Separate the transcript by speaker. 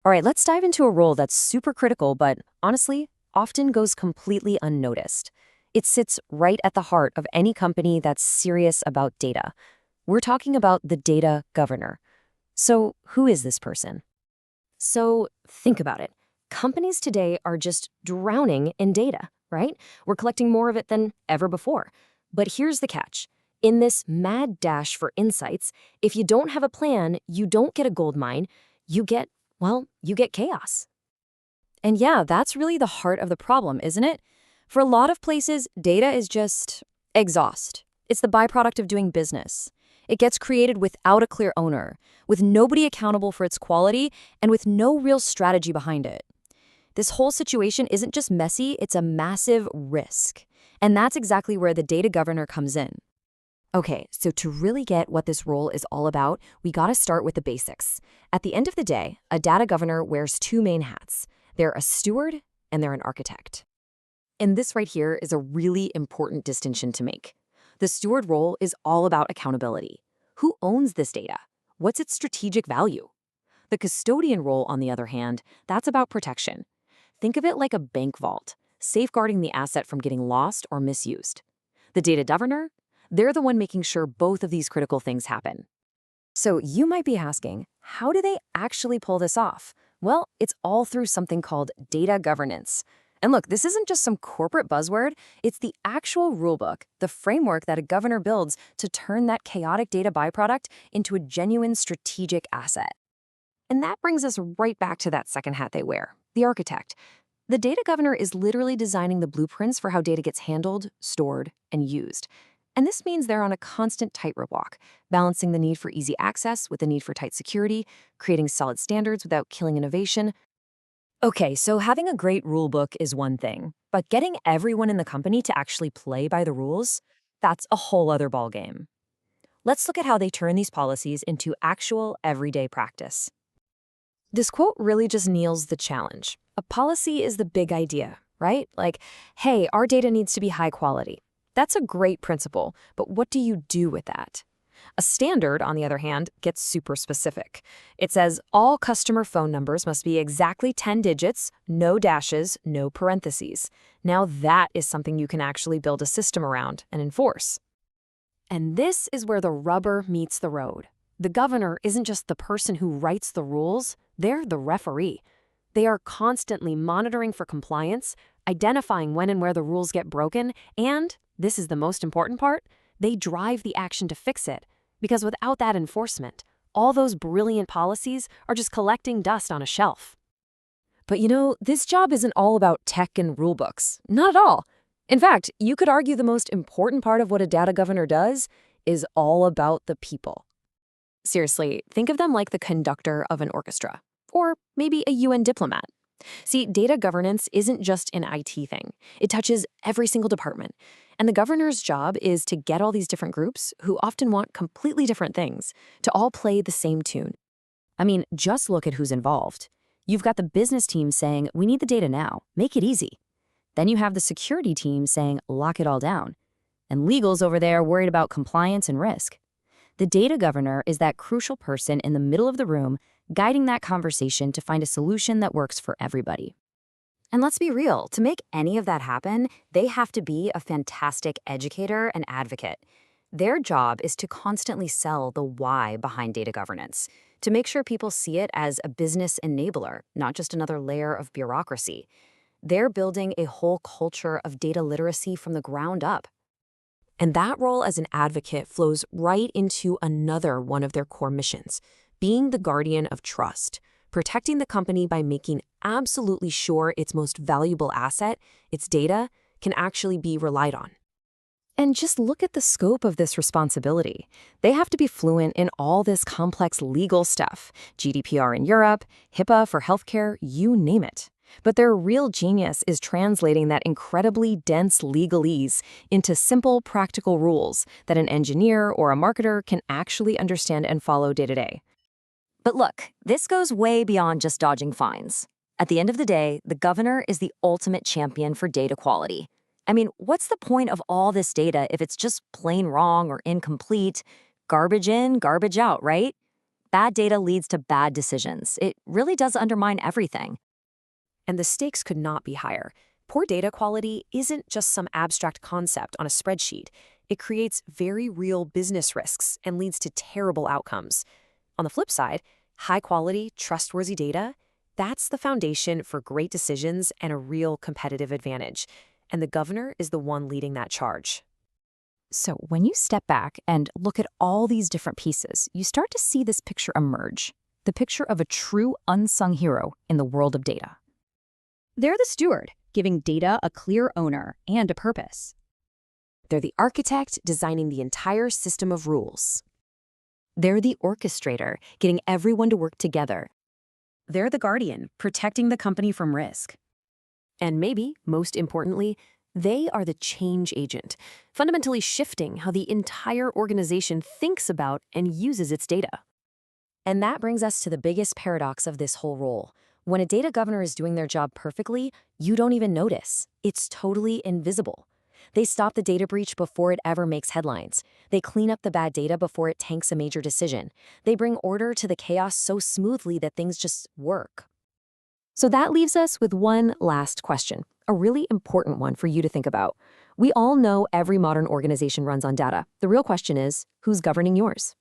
Speaker 1: All right, let's dive into a role that's super critical, but honestly, often goes completely unnoticed. It sits right at the heart of any company that's serious about data. We're talking about the data governor. So, who is this person? So, think about it. Companies today are just drowning in data, right? We're collecting more of it than ever before. But here's the catch. In this mad dash for insights, if you don't have a plan, you don't get a gold mine, you get, you get chaos. And yeah, that's really the heart of the problem, isn't it? For a lot of places, data is just exhaust. It's the byproduct of doing business. It gets created without a clear owner, with nobody accountable for its quality, and with no real strategy behind it. This whole situation isn't just messy, it's a massive risk. And that's exactly where the data governor comes in. Okay, so to really get what this role is all about, we gotta start with the basics. At the end of the day, a data governor wears two main hats. They're a steward and they're an architect. And this right here is a really important distinction to make. The steward role is all about accountability. Who owns this data? What's its strategic value? The custodian role, on the other hand, that's about protection. Think of it like a bank vault, safeguarding the asset from getting lost or misused. The data governor? They're the one making sure both of these critical things happen. So you might be asking, how do they actually pull this off? Well, it's all through something called data governance. And look, this isn't just some corporate buzzword, it's the actual rulebook, the framework that a governor builds to turn that chaotic data byproduct into a genuine strategic asset. And that brings us right back to that second hat they wear, the architect. The data governor is literally designing the blueprints for how data gets handled, stored, and used. And this means they're on a constant tightrope walk, balancing the need for easy access with the need for tight security, creating solid standards without killing innovation. Okay, so having a great rule book is one thing, but getting everyone in the company to actually play by the rules, that's a whole other ballgame. Let's look at how they turn these policies into actual everyday practice. This quote really just nails the challenge. A policy is the big idea, right? Like, hey, our data needs to be high quality. That's a great principle, but what do you do with that? A standard, on the other hand, gets super specific. It says all customer phone numbers must be exactly 10 digits, no dashes, no parentheses. Now that is something you can actually build a system around and enforce. And this is where the rubber meets the road. The governor isn't just the person who writes the rules, they're the referee. They are constantly monitoring for compliance, identifying when and where the rules get broken, and, this is the most important part, they drive the action to fix it. Because without that enforcement, all those brilliant policies are just collecting dust on a shelf. But this job isn't all about tech and rulebooks. Not at all. In fact, you could argue the most important part of what a data governor does is all about the people. Seriously, think of them like the conductor of an orchestra, or maybe a UN diplomat. See, data governance isn't just an IT thing. It touches every single department. And the governor's job is to get all these different groups, who often want completely different things, to all play the same tune. I mean, just look at who's involved. You've got the business team saying, we need the data now, make it easy. Then you have the security team saying, lock it all down. And legal's over there worried about compliance and risk. The data governor is that crucial person in the middle of the room, guiding that conversation to find a solution that works for everybody. And let's be real, to make any of that happen, they have to be a fantastic educator and advocate. Their job is to constantly sell the why behind data governance, to make sure people see it as a business enabler, not just another layer of bureaucracy. They're building a whole culture of data literacy from the ground up. And that role as an advocate flows right into another one of their core missions, being the guardian of trust, protecting the company by making absolutely sure its most valuable asset, its data, can actually be relied on. And just look at the scope of this responsibility. They have to be fluent in all this complex legal stuff, GDPR in Europe, HIPAA for healthcare, you name it. But their real genius is translating that incredibly dense legalese into simple, practical rules that an engineer or a marketer can actually understand and follow day to day. But look, this goes way beyond just dodging fines. At the end of the day, the governor is the ultimate champion for data quality. I mean, what's the point of all this data if it's just plain wrong or incomplete? Garbage in, garbage out, right?
Speaker 2: Bad data leads to bad decisions. It really does undermine everything.
Speaker 1: And the stakes could not be higher. Poor data quality isn't just some abstract concept on a spreadsheet. It creates very real business risks and leads to terrible outcomes. On the flip side, high quality, trustworthy data, that's the foundation for great decisions and a real competitive advantage. And the governor is the one leading that charge.
Speaker 2: So when you step back and look at all these different pieces, you start to see this picture emerge, the picture of a true unsung hero in the world of data.
Speaker 3: They're the steward, giving data a clear owner and a purpose.
Speaker 1: They're the architect designing the entire system of rules.
Speaker 2: They're the orchestrator, getting everyone to work together.
Speaker 3: They're the guardian, protecting the company from risk.
Speaker 1: And maybe, most importantly, they are the change agent, fundamentally shifting how the entire organization thinks about and uses its data. And that brings us to the biggest paradox of this whole role. When a data governor is doing their job perfectly, you don't even notice. It's totally invisible. They stop the data breach before it ever makes headlines. They clean up the bad data before it tanks a major decision. They bring order to the chaos so smoothly that things just work. So that leaves us with one last question, a really important one for you to think about. We all know every modern organization runs on data. The real question is, who's governing yours?